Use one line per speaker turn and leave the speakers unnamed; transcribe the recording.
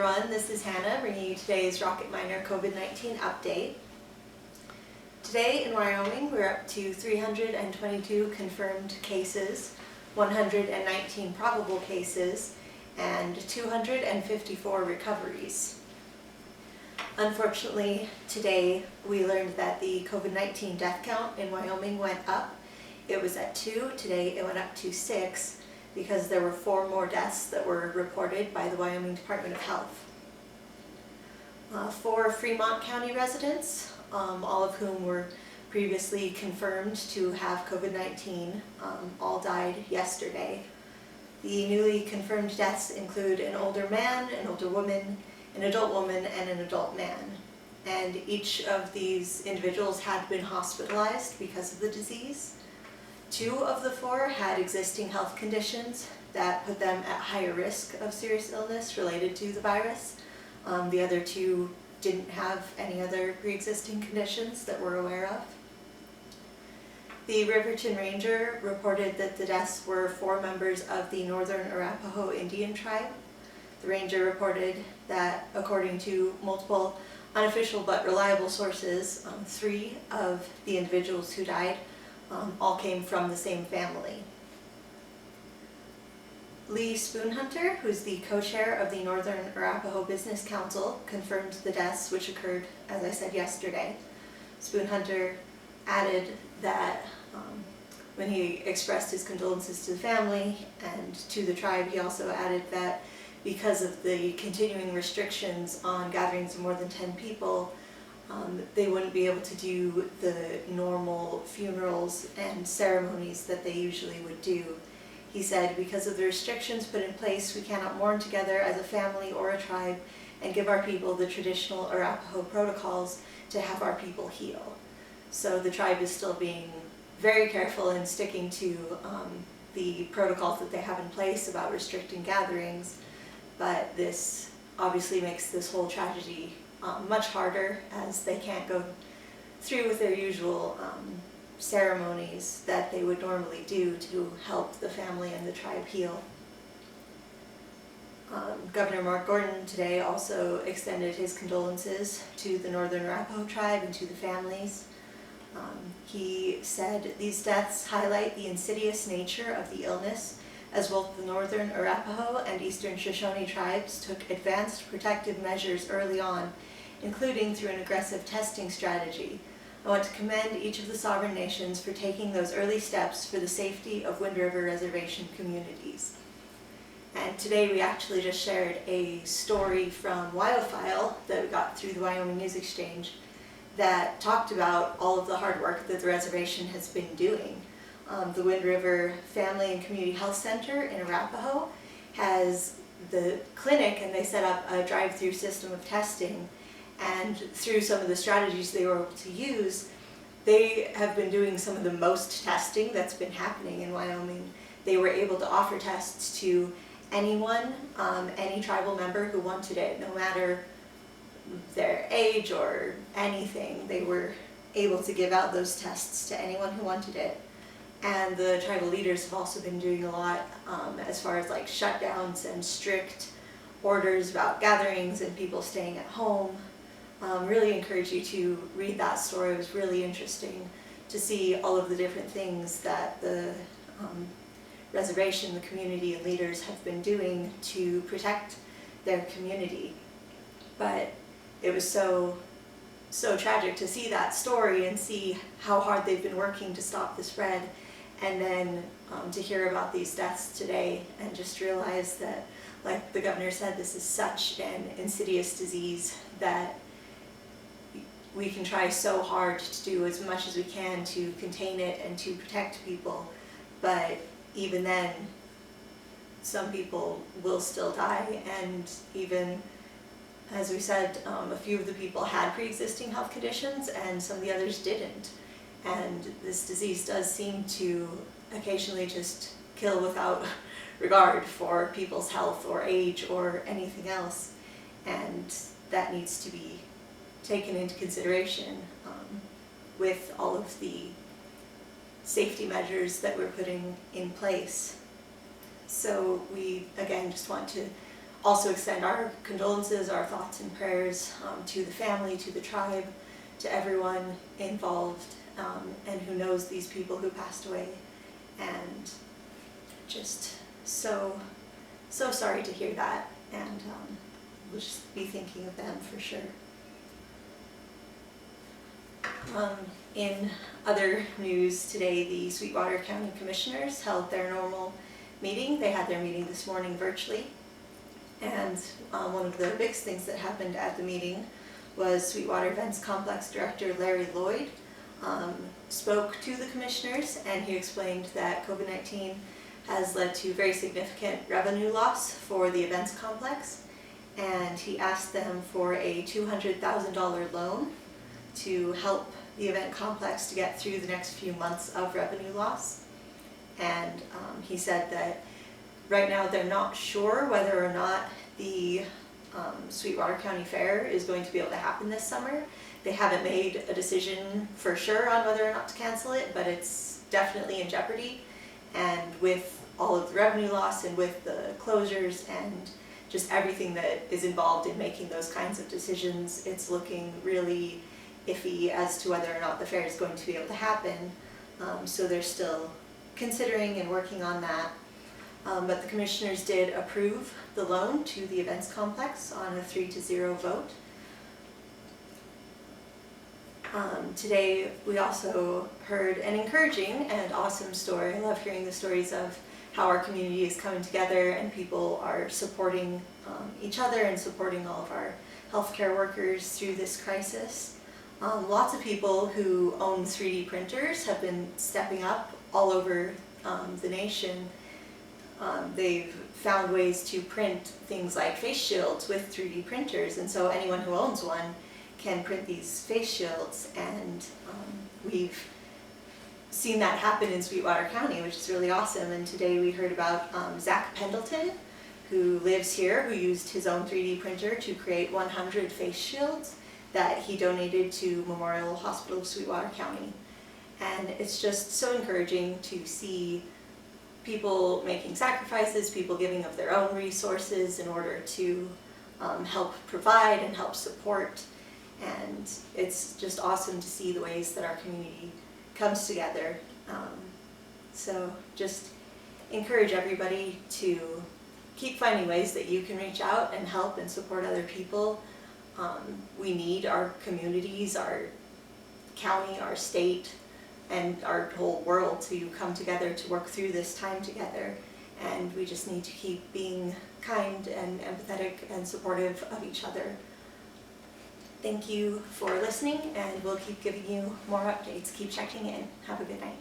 everyone, this is Hannah bringing you today's Rocket Miner COVID-19 update. Today in Wyoming we're up to 322 confirmed cases, 119 probable cases, and 254 recoveries. Unfortunately, today we learned that the COVID-19 death count in Wyoming went up. It was at 2, today it went up to 6. Because there were 4 more deaths that were reported by the Wyoming Department of Health. 4 Fremont County residents, all of whom were previously confirmed to have COVID-19, all died yesterday. The newly confirmed deaths include an older man, an older woman, an adult woman, and an adult man. And each of these individuals had been hospitalized because of the disease. 2 of the 4 had existing health conditions that put them at higher risk of serious illness related to the virus. The other 2 didn't have any other pre-existing conditions that we're aware of. The Riverton Ranger reported that the deaths were 4 members of the Northern Arapaho Indian Tribe. The Ranger reported that, according to multiple unofficial but reliable sources, 3 of the individuals who died all came from the same family. Lee Spoonhunter, who's the co-chair of the Northern Arapaho Business Council, confirmed the deaths, which occurred, as I said, yesterday. Spoonhunter added that when he expressed his condolences to the family and to the tribe, he also added that because of the continuing restrictions on gatherings of more than 10 people, they wouldn't be able to do the normal funerals and ceremonies that they usually would do. He said, because of the restrictions put in place, we cannot mourn together as a family or a tribe and give our people the traditional Arapaho protocols to have our people heal. So the tribe is still being very careful and sticking to the protocols that they have in place about restricting gatherings, but this obviously makes this whole tragedy much harder, as they can't go through with their usual ceremonies that they would normally do to help the family and the tribe heal. Governor Mark Gordon today also extended his condolences to the Northern Arapaho tribe and to the families. He said, "These deaths highlight the insidious nature of the illness, as both the Northern Arapaho and Eastern Shoshone tribes took advanced protective measures early on, including through an aggressive testing strategy. I want to commend each of the sovereign nations for taking those early steps for the safety of Wind River Reservation communities." And today we actually just shared a story from WyoFile that we got through the Wyoming News Exchange that talked about all of the hard work that the reservation has been doing. The Wind River Family and Community Health Center in Arapaho has the clinic, and they set up a drive-through system of testing. And through some of the strategies they were able to use, they have been doing some of the most testing that's been happening in Wyoming. They were able to offer tests to anyone, any tribal member who wanted it, no matter their age or anything. They were able to give out those tests to anyone who wanted it. And the tribal leaders have also been doing a lot as far as like shutdowns and strict orders about gatherings and people staying at home. Really encourage you to read that story. It was really interesting to see all of the different things that the reservation, the community, and leaders have been doing to protect their community. But it was so tragic to see that story and see how hard they've been working to stop the spread, and then to hear about these deaths today and just realize that, like the governor said, this is such an insidious disease that we can try so hard to do as much as we can to contain it and to protect people, but even then some people will still die. And even, as we said, a few of the people had pre-existing health conditions and some of the others didn't. And this disease does seem to occasionally just kill without regard for people's health or age or anything else, and that needs to be taken into consideration with all of the safety measures that we're putting in place. So we, again, just want to also extend our condolences, our thoughts and prayers to the family, to the tribe, to everyone involved and who knows these people who passed away. And just so sorry to hear that, and we'll just be thinking of them for sure. In other news today, the Sweetwater County Commissioners held their normal meeting. They had their meeting this morning virtually, and one of the biggest things that happened at the meeting was Sweetwater Events Complex Director Larry Lloyd spoke to the commissioners, and he explained that COVID-19 has led to very significant revenue loss for the events complex, and he asked them for a $200,000 loan to help the event complex to get through the next few months of revenue loss. And he said that right now they're not sure whether or not the Sweetwater County Fair is going to be able to happen this summer. They haven't made a decision for sure on whether or not to cancel it, but it's definitely in jeopardy. And with all of the revenue loss and with the closures and just everything that is involved in making those kinds of decisions, it's looking really iffy as to whether or not the fair is going to be able to happen. So they're still considering and working on that. But the commissioners did approve the loan to the events complex on a 3-0 vote. Today we also heard an encouraging and awesome story. I love hearing the stories of how our community is coming together and people are supporting each other and supporting all of our healthcare workers through this crisis. Lots of people who own 3D printers have been stepping up all over the nation. They've found ways to print things like face shields with 3D printers, and so anyone who owns one can print these face shields, and we've seen that happen in Sweetwater County, which is really awesome. And today we heard about Zack Pendleton, who lives here, who used his own 3D printer to create 100 face shields that he donated to Memorial Hospital of Sweetwater County. And it's just so encouraging to see people making sacrifices, people giving of their own resources in order to help provide and help support. And it's just awesome to see the ways that our community comes together. So just encourage everybody to keep finding ways that you can reach out and help and support other people. We need our communities, our county, our state, and our whole world to come together to work through this time together. And we just need to keep being kind and empathetic and supportive of each other. Thank you for listening, and we'll keep giving you more updates. Keep checking in. Have a good night.